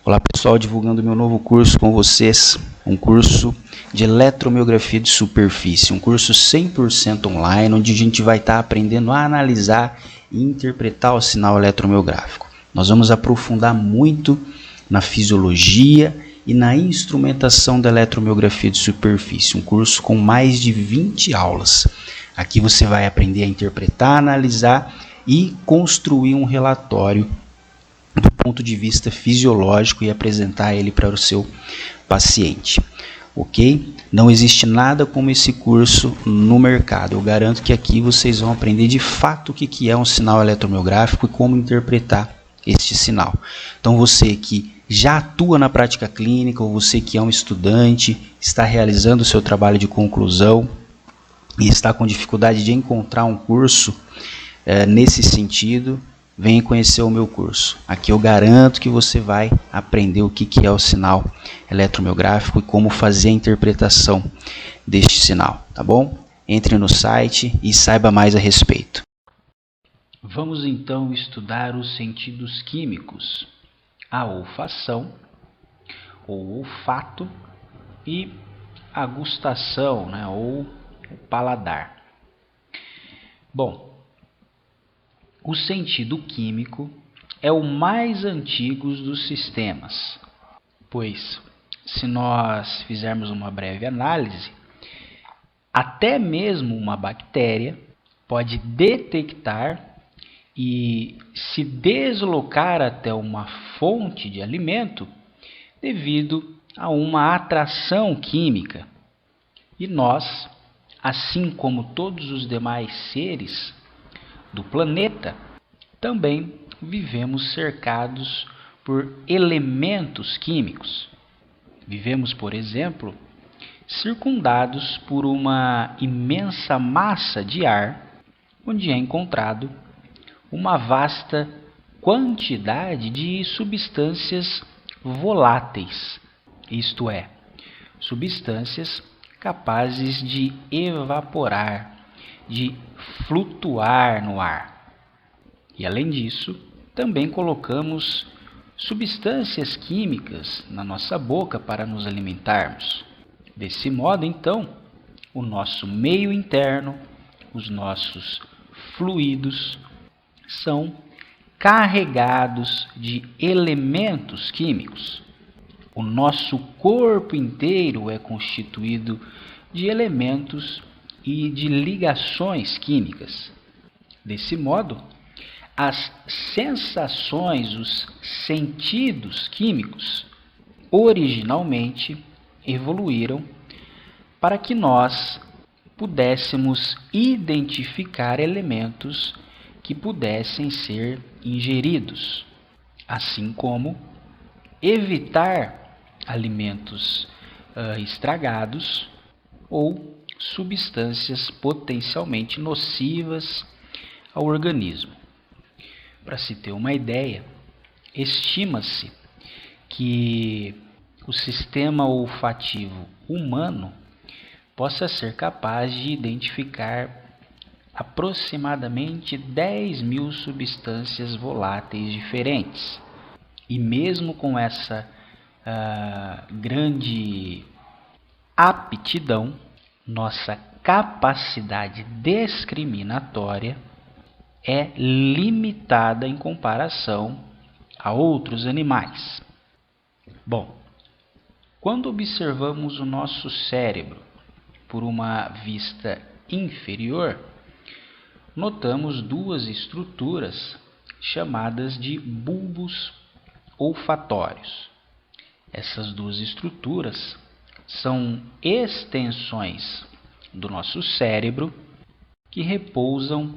Olá pessoal, divulgando meu novo curso com vocês, um curso de eletromiografia de superfície, um curso 100% online, onde a gente vai estar aprendendo a analisar e interpretar o sinal eletromiográfico. Nós vamos aprofundar muito na fisiologia e na instrumentação da eletromiografia de superfície, um curso com mais de 20 aulas. Aqui você vai aprender a interpretar, analisar e construir um relatório do ponto de vista fisiológico e apresentar ele para o seu paciente, ok? Não existe nada como esse curso no mercado. Eu garanto que aqui vocês vão aprender de fato o que é um sinal eletromiográfico e como interpretar este sinal. Então você que já atua na prática clínica ou você que é um estudante, está realizando o seu trabalho de conclusão e está com dificuldade de encontrar um curso nesse sentido, venha conhecer o meu curso. Aqui eu garanto que você vai aprender o que é o sinal eletromiográfico e como fazer a interpretação deste sinal, tá bom? Entre no site e saiba mais a respeito. Vamos então estudar os sentidos químicos, a olfação, ou olfato, e a gustação, ou o paladar. Bom, o sentido químico é o mais antigo dos sistemas, pois, se nós fizermos uma breve análise, até mesmo uma bactéria pode detectar e se deslocar até uma fonte de alimento devido a uma atração química. E nós, assim como todos os demais seres do planeta, também vivemos cercados por elementos químicos. Vivemos, por exemplo, circundados por uma imensa massa de ar, onde é encontrado uma vasta quantidade de substâncias voláteis, isto é, substâncias capazes de evaporar, de flutuar no ar. E além disso, também colocamos substâncias químicas na nossa boca para nos alimentarmos. Desse modo, então, o nosso meio interno, os nossos fluidos, são carregados de elementos químicos. O nosso corpo inteiro é constituído de elementos e de ligações químicas. Desse modo, as sensações, os sentidos químicos, originalmente evoluíram para que nós pudéssemos identificar elementos que pudessem ser ingeridos, assim como evitar alimentos estragados ou substâncias potencialmente nocivas ao organismo. Para se ter uma ideia, estima-se que o sistema olfativo humano possa ser capaz de identificar aproximadamente 10.000 substâncias voláteis diferentes. E mesmo com essa grande aptidão, nossa capacidade discriminatória é limitada em comparação a outros animais. Bom, quando observamos o nosso cérebro por uma vista inferior, notamos duas estruturas chamadas de bulbos olfatórios. Essas duas estruturas são extensões do nosso cérebro que repousam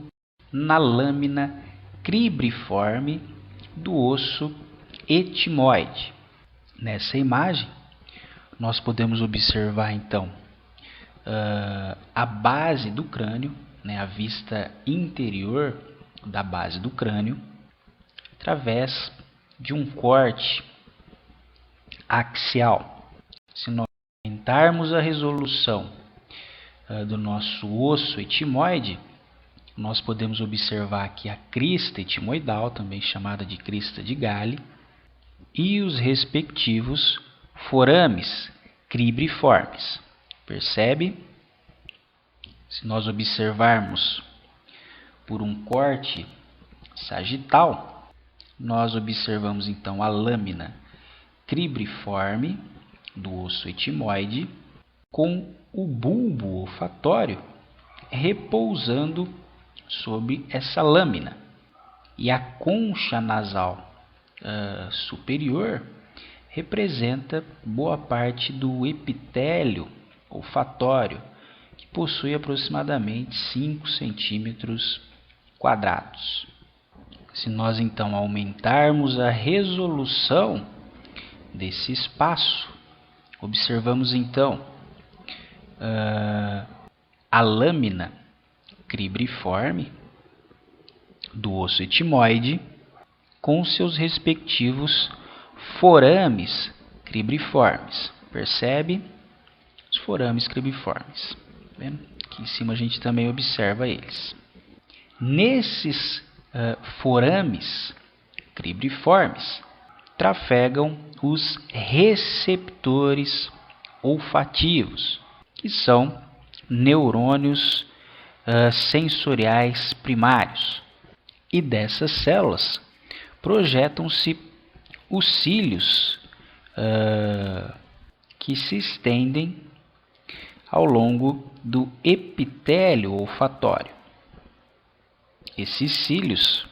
na lâmina cribriforme do osso etimoide. Nessa imagem, nós podemos observar então a base do crânio, a vista interior da base do crânio, através de um corte axial. Se nós aumentarmos a resolução do nosso osso etimoide, nós podemos observar aqui a crista etimoidal, também chamada de crista de Galli, e os respectivos forames cribriformes. Percebe? Se nós observarmos por um corte sagital, nós observamos então a lâmina cribriforme do osso etimoide com o bulbo olfatório repousando sobre essa lâmina. E a concha nasal superior representa boa parte do epitélio olfatório, que possui aproximadamente 5 centímetros quadrados. Se nós então aumentarmos a resolução desse espaço, observamos então a lâmina cribriforme do osso etimoide com seus respectivos forames cribriformes. Percebe? Os forames cribriformes. Aqui em cima a gente também observa eles. Nesses forames cribriformes trafegam os receptores olfativos, que são neurônios sensoriais primários. E dessas células projetam-se os cílios que se estendem ao longo do epitélio olfatório. Esses cílios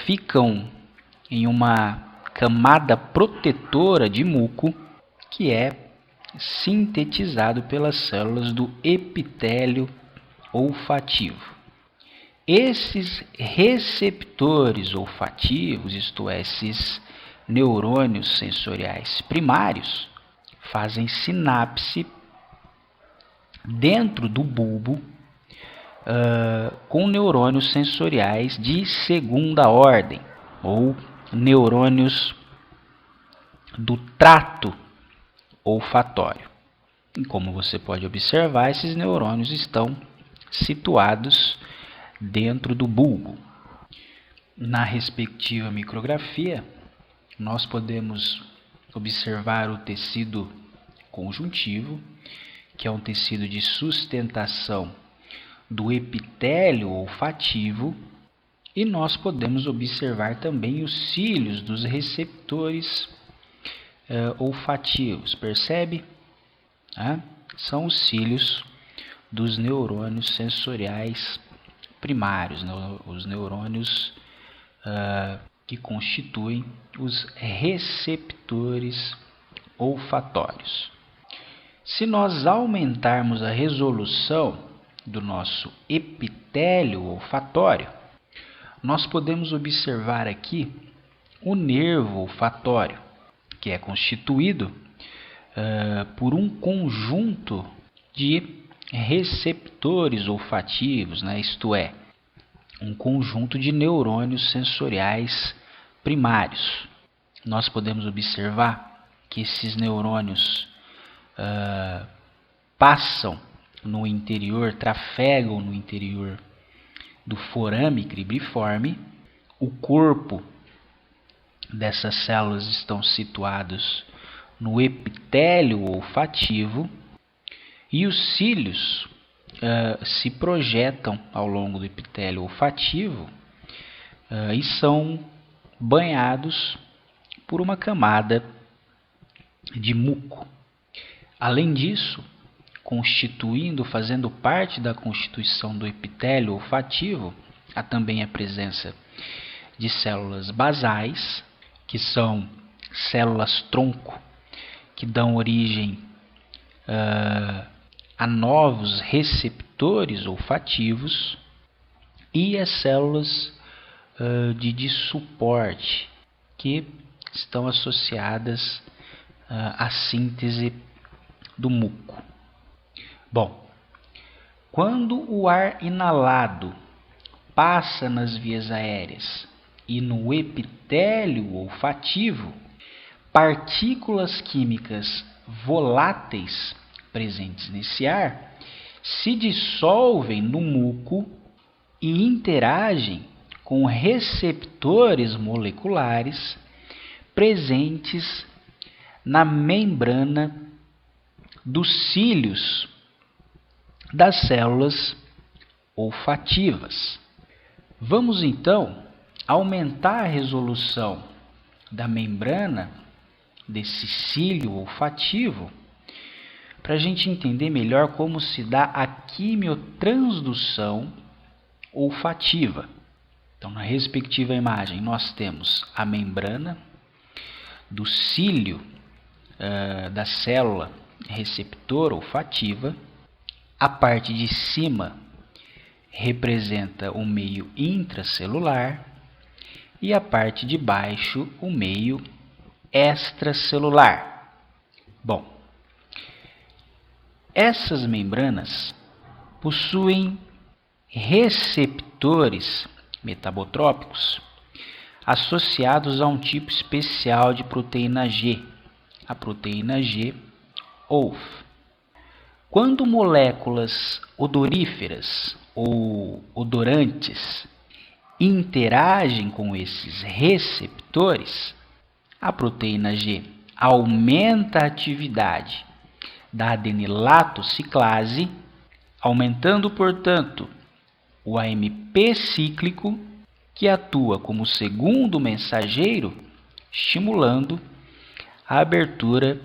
ficam em uma camada protetora de muco que é sintetizado pelas células do epitélio olfativo. Esses receptores olfativos, isto é, esses neurônios sensoriais primários, fazem sinapse dentro do bulbo com neurônios sensoriais de segunda ordem, ou neurônios do trato olfatório. E como você pode observar, esses neurônios estão situados dentro do bulbo. Na respectiva micrografia, nós podemos observar o tecido conjuntivo, que é um tecido de sustentação do epitélio olfativo, e nós podemos observar também os cílios dos receptores olfativos. Percebe? São os cílios dos neurônios sensoriais primários, os neurônios que constituem os receptores olfatórios. Se nós aumentarmos a resolução do nosso epitélio olfatório, nós podemos observar aqui o nervo olfatório, que é constituído por um conjunto de receptores olfativos, isto é, um conjunto de neurônios sensoriais primários. Nós podemos observar que esses neurônios passam no interior, trafegam no interior do forame cribriforme. O corpo dessas células estão situados no epitélio olfativo e os cílios se projetam ao longo do epitélio olfativo e são banhados por uma camada de muco. Além disso, fazendo parte da constituição do epitélio olfativo, há também a presença de células basais, que são células tronco, que dão origem a novos receptores olfativos, e as células de suporte, que estão associadas à síntese do muco. Bom, quando o ar inalado passa nas vias aéreas e no epitélio olfativo, partículas químicas voláteis presentes nesse ar se dissolvem no muco e interagem com receptores moleculares presentes na membrana dos cílios das células olfativas. Vamos então aumentar a resolução da membrana desse cílio olfativo para a gente entender melhor como se dá a quimiotransdução olfativa. Então, na respectiva imagem, nós temos a membrana do cílio da célula receptora olfativa. A parte de cima representa o meio intracelular e a parte de baixo o meio extracelular. Bom, essas membranas possuem receptores metabotrópicos associados a um tipo especial de proteína G, a proteína G OLF. Quando moléculas odoríferas ou odorantes interagem com esses receptores, a proteína G aumenta a atividade da adenilato ciclase, aumentando, portanto, o AMP cíclico, que atua como segundo mensageiro, estimulando a abertura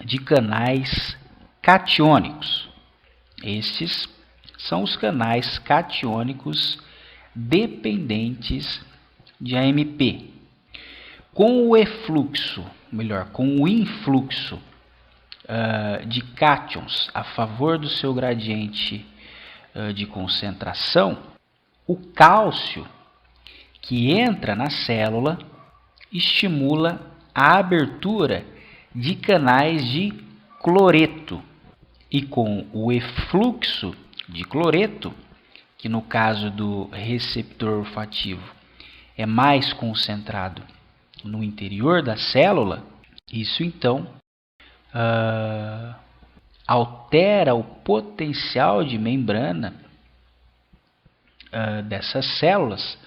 de canais catiônicos. Estes são os canais catiônicos dependentes de AMP. Com o efluxo, com o influxo de cátions a favor do seu gradiente de concentração, o cálcio que entra na célula estimula a abertura de canais de cloreto. E com o efluxo de cloreto, que no caso do receptor olfativo é mais concentrado no interior da célula, isso então altera o potencial de membrana dessas células,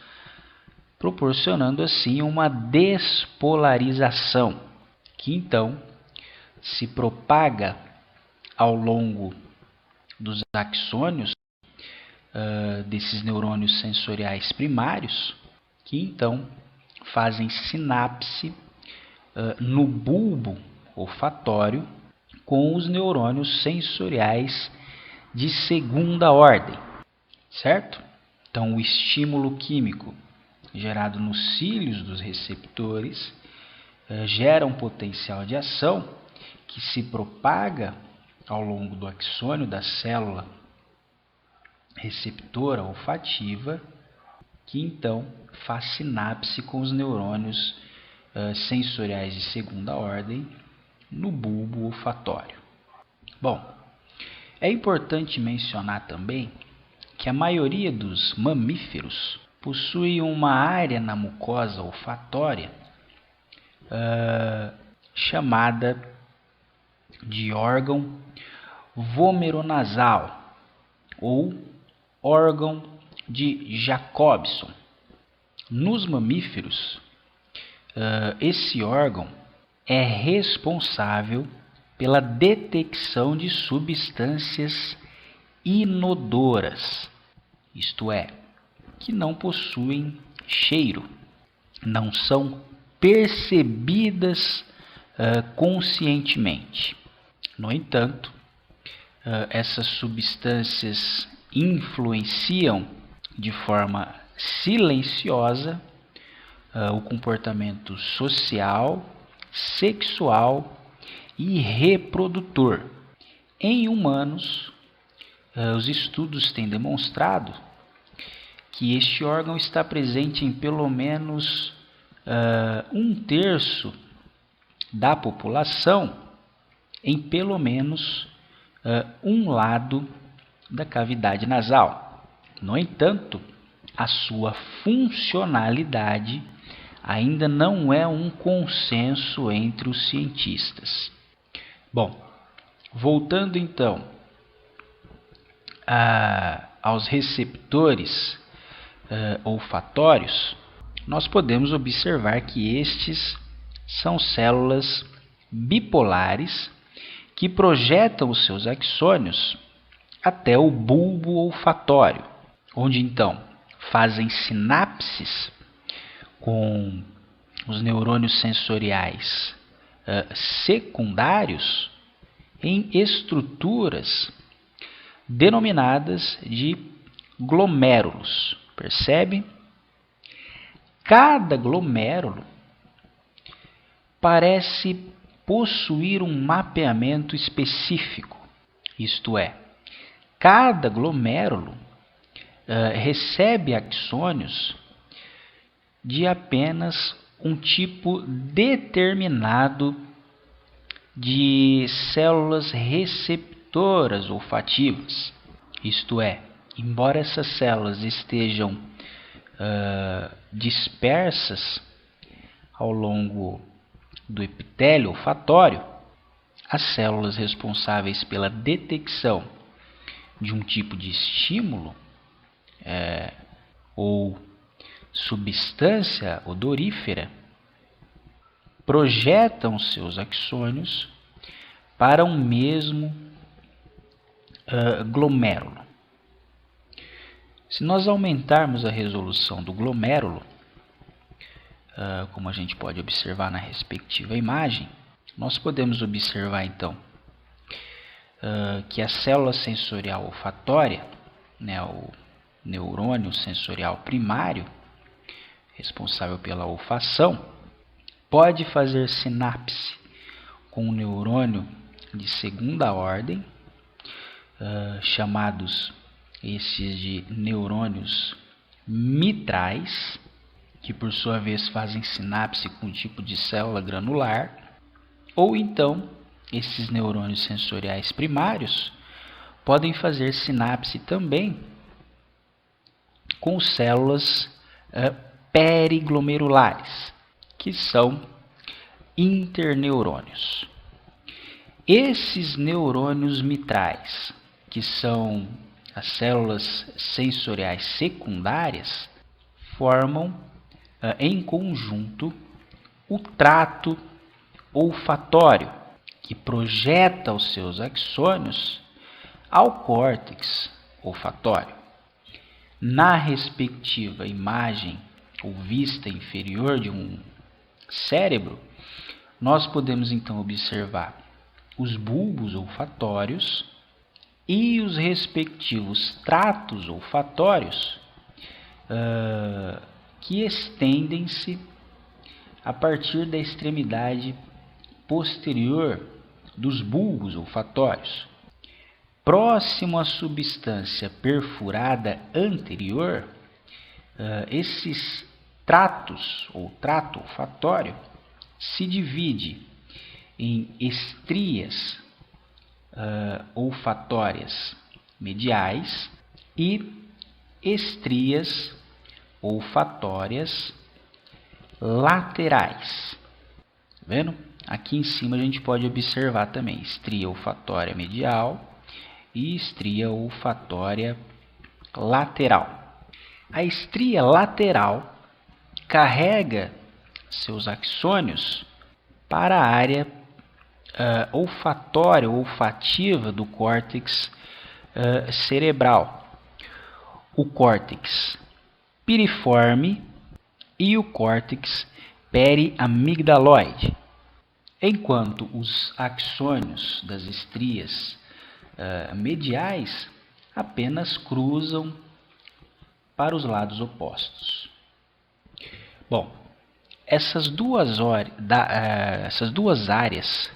proporcionando assim uma despolarização, que então se propaga ao longo dos axônios desses neurônios sensoriais primários, que então fazem sinapse no bulbo olfatório com os neurônios sensoriais de segunda ordem, certo? Então, o estímulo químico gerado nos cílios dos receptores gera um potencial de ação que se propaga ao longo do axônio da célula receptora olfativa, que então faz sinapse com os neurônios sensoriais de segunda ordem no bulbo olfatório. Bom, é importante mencionar também que a maioria dos mamíferos possui uma área na mucosa olfatória chamada de órgão vomeronasal ou órgão de Jacobson. Nos mamíferos, esse órgão é responsável pela detecção de substâncias inodoras, isto é, que não possuem cheiro, não são percebidas conscientemente. No entanto, essas substâncias influenciam de forma silenciosa o comportamento social, sexual e reprodutor. Em humanos, os estudos têm demonstrado que este órgão está presente em pelo menos 1/3 da população, em pelo menos um lado da cavidade nasal. No entanto, a sua funcionalidade ainda não é um consenso entre os cientistas. Bom, voltando então aos receptores olfatórios, nós podemos observar que estes são células bipolares que projetam os seus axônios até o bulbo olfatório, onde então fazem sinapses com os neurônios sensoriais secundários em estruturas denominadas de glomérulos. Percebe? Cada glomérulo parece possuir um mapeamento específico, isto é, cada glomérulo recebe axônios de apenas um tipo determinado de células receptoras olfativas. Isto é, embora essas células estejam dispersas ao longo do epitélio olfatório, as células responsáveis pela detecção de um tipo de estímulo ou substância odorífera projetam seus axônios para um mesmo glomérulo. Se nós aumentarmos a resolução do glomérulo, como a gente pode observar na respectiva imagem, nós podemos observar então que a célula sensorial olfatória, o neurônio sensorial primário, responsável pela olfação, pode fazer sinapse com um neurônio de segunda ordem, chamados esses de neurônios mitrais, que por sua vez fazem sinapse com um tipo de célula granular, ou então esses neurônios sensoriais primários podem fazer sinapse também com células periglomerulares, que são interneurônios. Esses neurônios mitrais, que são as células sensoriais secundárias, formam em conjunto o trato olfatório, que projeta os seus axônios ao córtex olfatório. Na respectiva imagem ou vista inferior de um cérebro, nós podemos então observar os bulbos olfatórios e os respectivos tratos olfatórios que estendem-se a partir da extremidade posterior dos bulbos olfatórios. Próximo à substância perfurada anterior, esses tratos ou trato olfatório se divide em estrias olfatórias mediais e estrias olfatórias laterais. Tá vendo? Aqui em cima a gente pode observar também estria olfatória medial e estria olfatória lateral. A estria lateral carrega seus axônios para a área olfatória ou olfativa do córtex cerebral, o córtex piriforme e o córtex periamigdaloide, enquanto os axônios das estrias mediais apenas cruzam para os lados opostos. Bom, essas duas áreas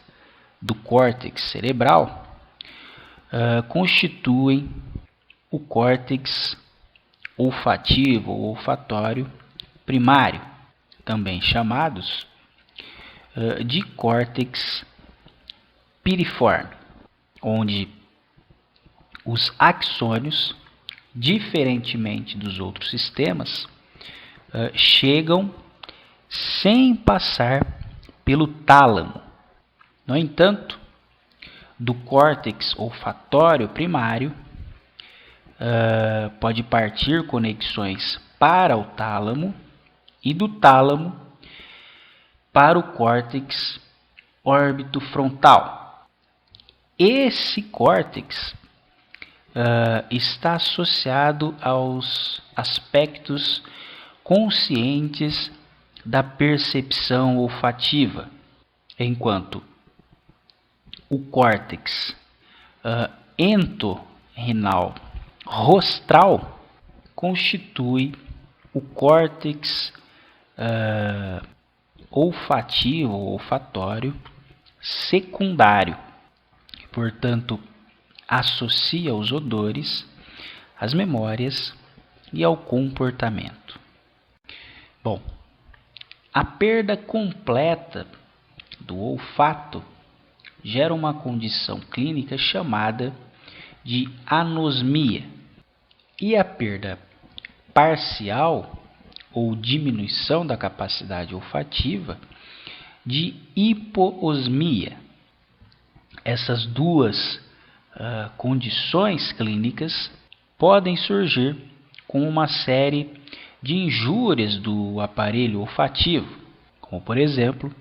do córtex cerebral constituem o córtex olfativo ou olfatório primário, também chamados de córtex piriforme, onde os axônios, diferentemente dos outros sistemas, chegam sem passar pelo tálamo. No entanto, do córtex olfatório primário pode partir conexões para o tálamo e do tálamo para o córtex órbito-frontal. Esse córtex está associado aos aspectos conscientes da percepção olfativa, enquanto o córtex entorrinal rostral constitui o córtex olfativo ou olfatório secundário, portanto, associa os odores, às memórias e ao comportamento. Bom, a perda completa do olfato gera uma condição clínica chamada de anosmia, e a perda parcial ou diminuição da capacidade olfativa de hipoosmia. Essas duas condições clínicas podem surgir com uma série de injúrias do aparelho olfativo, como por exemplo,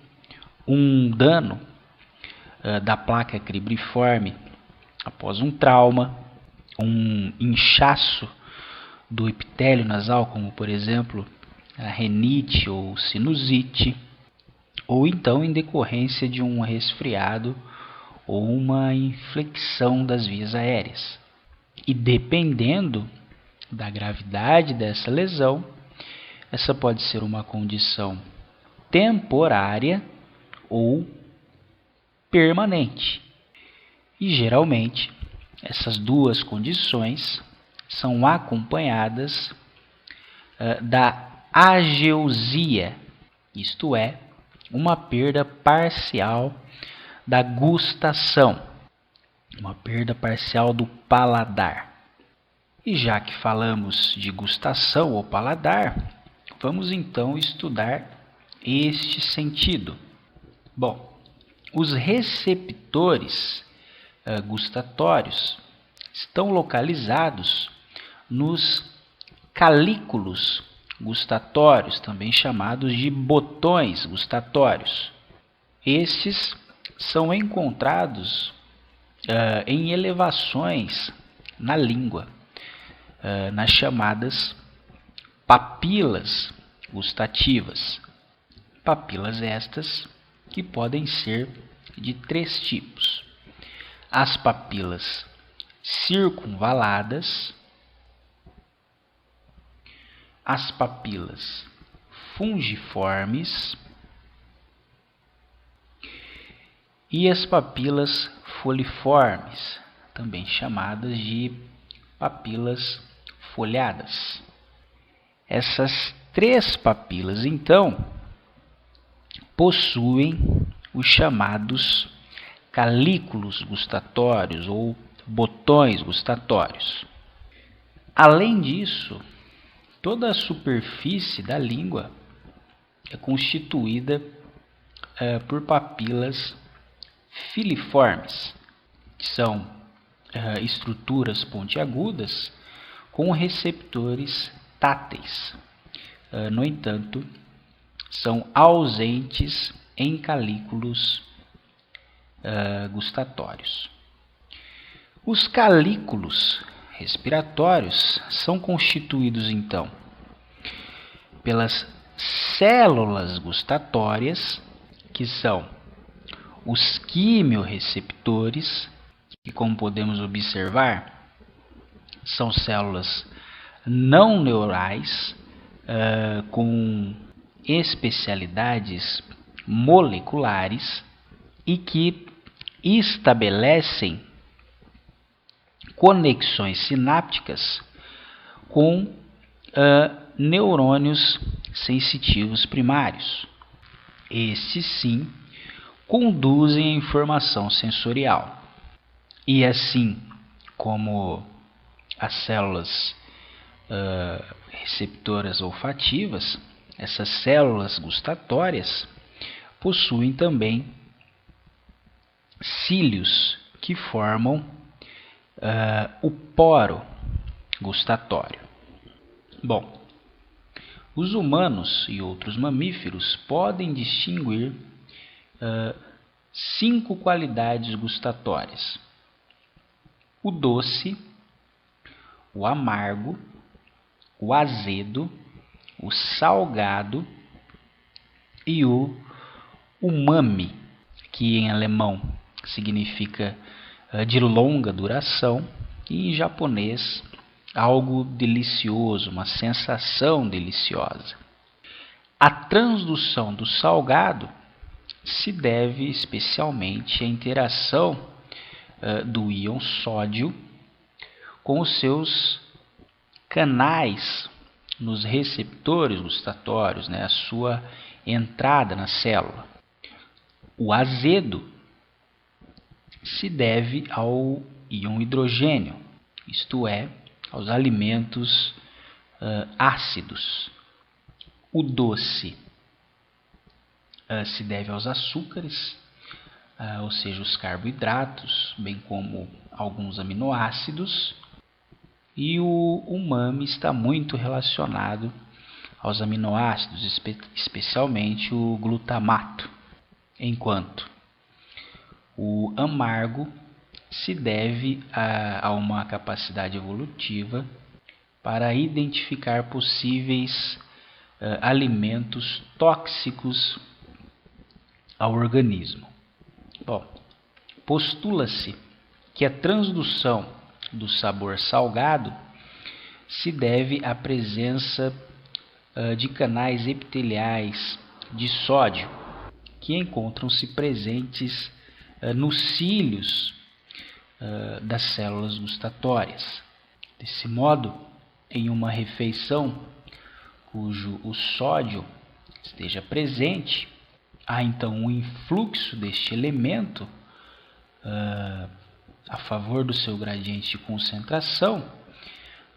um dano da placa cribriforme após um trauma, um inchaço do epitélio nasal, como por exemplo a rinite ou sinusite, ou então em decorrência de um resfriado ou uma infecção das vias aéreas. E dependendo da gravidade dessa lesão, essa pode ser uma condição temporária ou permanente. E geralmente essas duas condições são acompanhadas da ageusia, isto é, uma perda parcial da gustação, uma perda parcial do paladar. E já que falamos de gustação ou paladar, vamos então estudar este sentido. Bom, os receptores gustatórios estão localizados nos calículos gustatórios, também chamados de botões gustatórios. Estes são encontrados em elevações na língua, nas chamadas papilas gustativas. Papilas estas que podem ser de 3 tipos: as papilas circunvaladas, as papilas fungiformes e as papilas foliformes, também chamadas de papilas folhadas. Essas 3 papilas, então, possuem os chamados calículos gustatórios ou botões gustatórios. Além disso, toda a superfície da língua é constituída por papilas filiformes, que são estruturas pontiagudas com receptores táteis. No entanto, são ausentes em calículos gustatórios. Os calículos respiratórios são constituídos, então, pelas células gustatórias, que são os quimiorreceptores, que, como podemos observar, são células não neurais com especialidades moleculares e que estabelecem conexões sinápticas com neurônios sensitivos primários. Estes, sim, conduzem a informação sensorial. E assim como as células receptoras olfativas, essas células gustatórias possuem também cílios que formam o poro gustatório. Bom, Os humanos e outros mamíferos podem distinguir 5 qualidades gustatórias: o doce, o amargo, o azedo, o salgado e o umami, que em alemão significa de longa duração e em japonês algo delicioso, uma sensação deliciosa. A transdução do salgado se deve especialmente à interação do íon sódio com os seus canais nos receptores gustatórios, a sua entrada na célula. O azedo se deve ao íon hidrogênio, isto é, aos alimentos ácidos. O doce se deve aos açúcares, ou seja, os carboidratos, bem como alguns aminoácidos. E o umami está muito relacionado aos aminoácidos, especialmente o glutamato, enquanto o amargo se deve a uma capacidade evolutiva para identificar possíveis alimentos tóxicos ao organismo. Bom, postula-se que a transdução do sabor salgado se deve à presença de canais epiteliais de sódio que encontram-se presentes nos cílios das células gustatórias. Desse modo, em uma refeição cujo o sódio esteja presente, há então um influxo deste elemento a favor do seu gradiente de concentração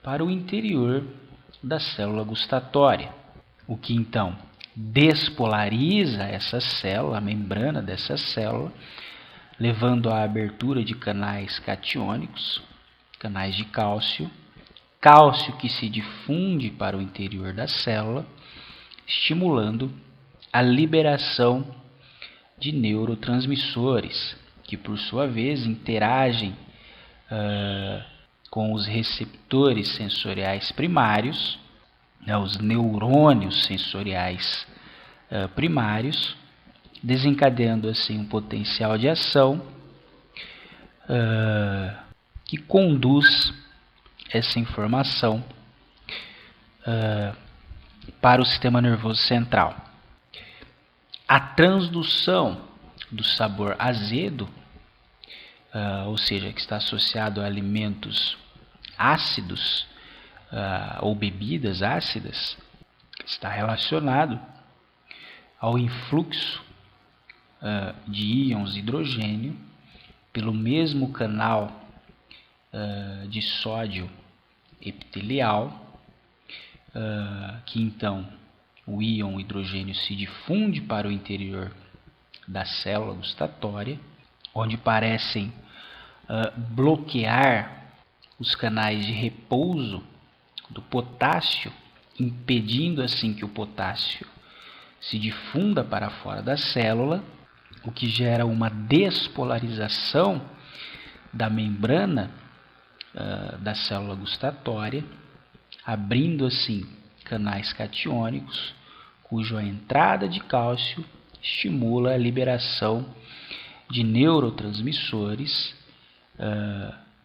para o interior da célula gustatória, o que então despolariza essa célula, a membrana dessa célula, levando à abertura de canais catiônicos, canais de cálcio, cálcio que se difunde para o interior da célula, estimulando a liberação de neurotransmissores, que por sua vez interagem com os receptores sensoriais primários, os neurônios sensoriais primários, desencadeando assim um potencial de ação que conduz essa informação para o sistema nervoso central. A transdução do sabor azedo, ou seja, que está associado a alimentos ácidos ou bebidas ácidas, está relacionado ao influxo de íons hidrogênio pelo mesmo canal de sódio epitelial, que então o íon hidrogênio se difunde para o interior da célula gustatória, onde parecem bloquear os canais de repouso do potássio, impedindo assim que o potássio se difunda para fora da célula, o que gera uma despolarização da membrana da célula gustatória, abrindo assim canais catiônicos, cuja entrada de cálcio estimula a liberação de neurotransmissores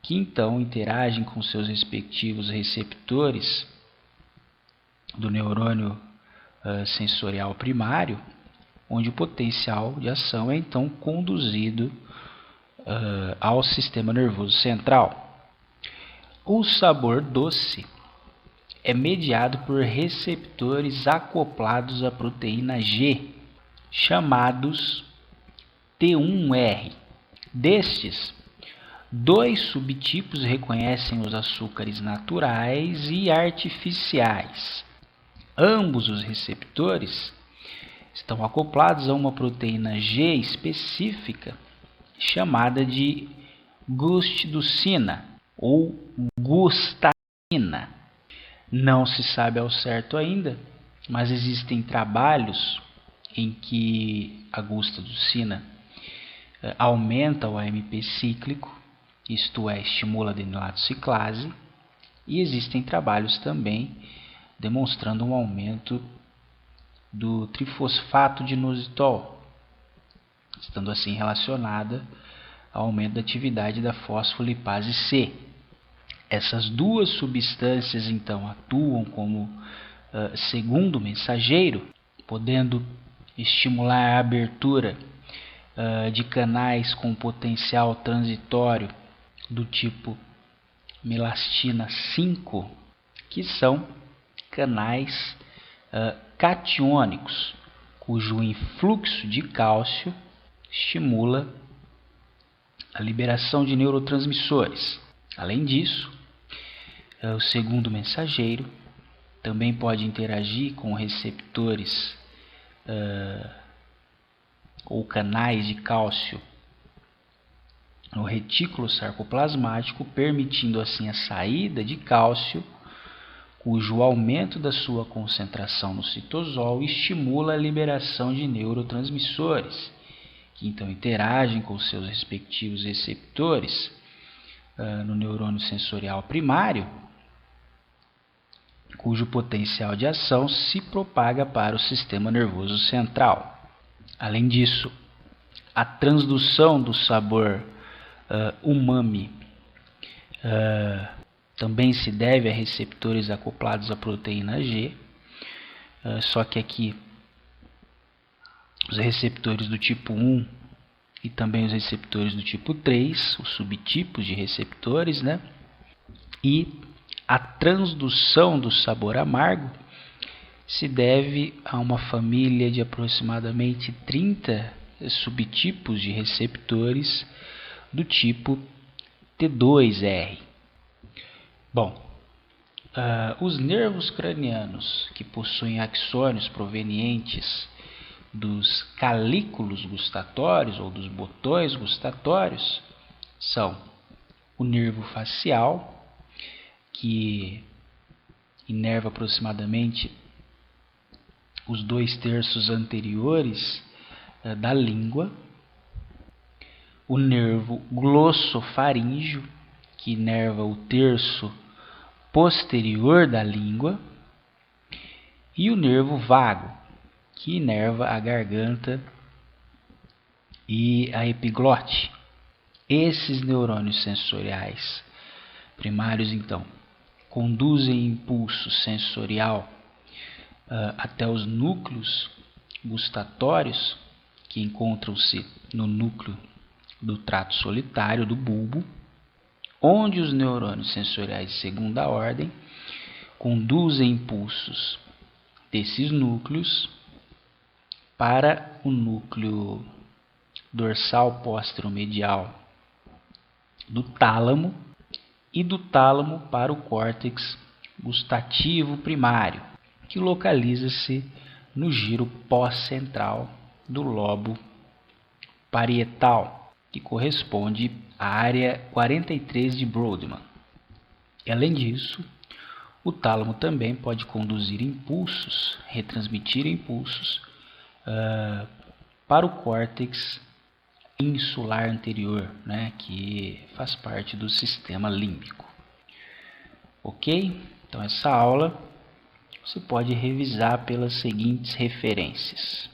que então interagem com seus respectivos receptores do neurônio sensorial primário, onde o potencial de ação é então conduzido ao sistema nervoso central. O sabor doce é mediado por receptores acoplados à proteína G, chamados T1R. Destes, 2 subtipos reconhecem os açúcares naturais e artificiais. Ambos os receptores estão acoplados a uma proteína G específica chamada de gustducina ou gustacina. Não se sabe ao certo ainda mas existem trabalhos em que a gustaducina aumenta o AMP cíclico, isto é, estimula a adenilato ciclase, e existem trabalhos também demonstrando um aumento do trifosfato de inositol, estando assim relacionada ao aumento da atividade da fosfolipase C. Essas duas substâncias, então, atuam como segundo mensageiro, podendo estimular a abertura de canais com potencial transitório do tipo melastina 5, que são canais catiônicos, cujo influxo de cálcio estimula a liberação de neurotransmissores. Além disso, o segundo mensageiro também pode interagir com receptores ou canais de cálcio no retículo sarcoplasmático, permitindo assim a saída de cálcio, cujo aumento da sua concentração no citosol estimula a liberação de neurotransmissores, que então interagem com seus respectivos receptores no neurônio sensorial primário, cujo potencial de ação se propaga para o sistema nervoso central. Além disso, a transdução do sabor umami também se deve a receptores acoplados à proteína G, só que aqui os receptores do tipo 1 e também os receptores do tipo 3, os subtipos de receptores, né? E a transdução do sabor amargo se deve a uma família de aproximadamente 30 subtipos de receptores do tipo T2R. Bom, os nervos cranianos que possuem axônios provenientes dos calículos gustatórios ou dos botões gustatórios são o nervo facial, que inerva aproximadamente os 2/3 anteriores da língua, o nervo glossofaríngeo, que inerva o terço posterior da língua, e o nervo vago, que inerva a garganta e a epiglote. Esses neurônios sensoriais primários, então, conduzem impulso sensorial até os núcleos gustatórios, que encontram-se no núcleo do trato solitário do bulbo, onde os neurônios sensoriais de segunda ordem conduzem impulsos desses núcleos para o núcleo dorsal póstero-medial do tálamo e do tálamo para o córtex gustativo primário, que localiza-se no giro pós-central do lobo parietal, que corresponde à área 43 de Brodmann. E, além disso, o tálamo também pode conduzir impulsos, retransmitir impulsos para o córtex insular anterior, né, que faz parte do sistema límbico. Ok? Então essa aula você pode revisar pelas seguintes referências.